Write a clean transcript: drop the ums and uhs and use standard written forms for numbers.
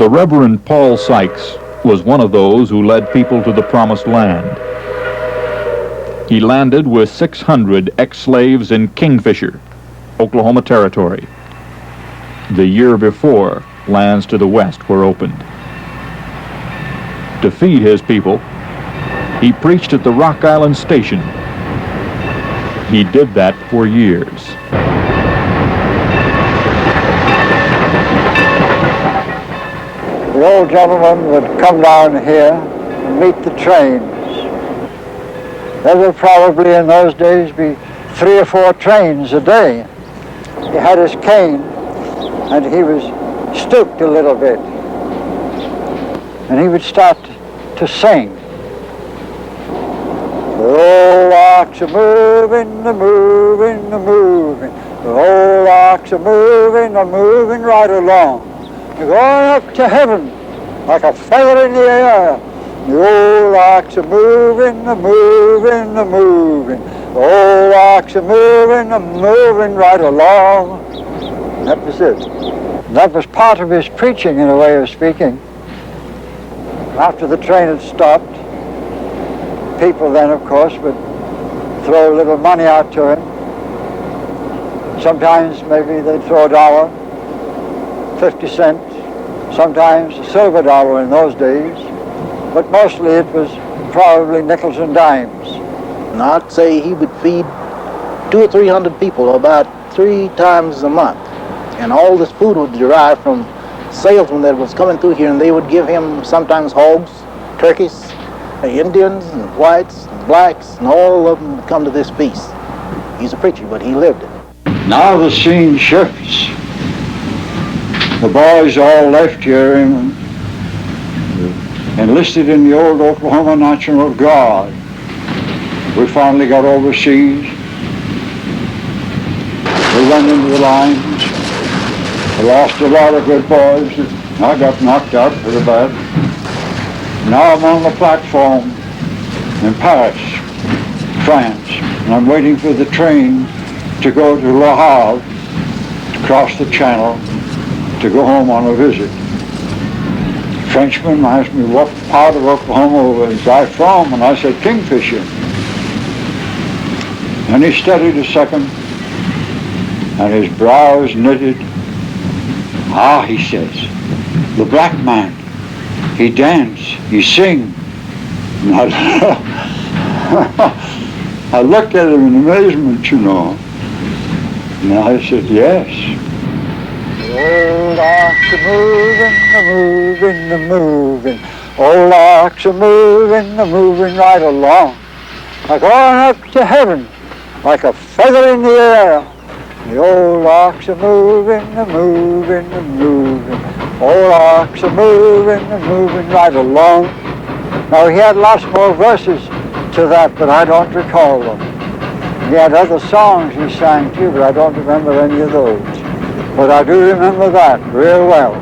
The Reverend Paul Sykes was one of those who led people to the Promised Land. He landed with 600 ex-slaves in Kingfisher, Oklahoma Territory. The year before, lands to the west were opened. To feed his people, he preached at the Rock Island Station. He did that for years. The old gentleman would come down here and meet the trains. There would probably in those days be 3 or 4 trains a day. He had his cane and he was stooped a little bit. And he would start to sing. The old ox are moving, moving, moving. The old ox are moving right along. They're going up to heaven like a feather in the air. The old ox are moving, moving, moving. The old ox are moving right along. And that was it. That was part of his preaching, in a way of speaking. After the train had stopped, people then, of course, would throw a little money out to him. Sometimes maybe they'd throw $1, 50 cents, sometimes a silver dollar in those days, but mostly it was probably nickels and dimes. And I'd say he would feed 200 or 300 people about 3 times a month. And all this food would derive from salesmen that was coming through here, and they would give him sometimes hogs, turkeys, Indians and whites and blacks, and all of them would come to this feast. He's a preacher, but he lived it. Now the scene shifts. The boys all left here and enlisted in the old Oklahoma National Guard. We finally got overseas. We went into the lines. I lost a lot of good boys. I got knocked out pretty bad. Now I'm on the platform in Paris, France, and I'm waiting for the train to go to Le Havre, to cross the channel, to go home on a visit. The Frenchman asked me what part of Oklahoma was I from, and I said Kingfisher. And he studied a second, and his brows knitted. Ah, he says, the black man, he dance, he sing. And I looked at him in amazement, you know. And I said, yes. The old ox are moving. Old ox are moving right along. They're going up to heaven like a feather in the air. The old ox are moving. Old ox are moving right along. Now he had lots more verses to that, but I don't recall them. He had other songs he sang too, but I don't remember any of those. But I do remember that real well.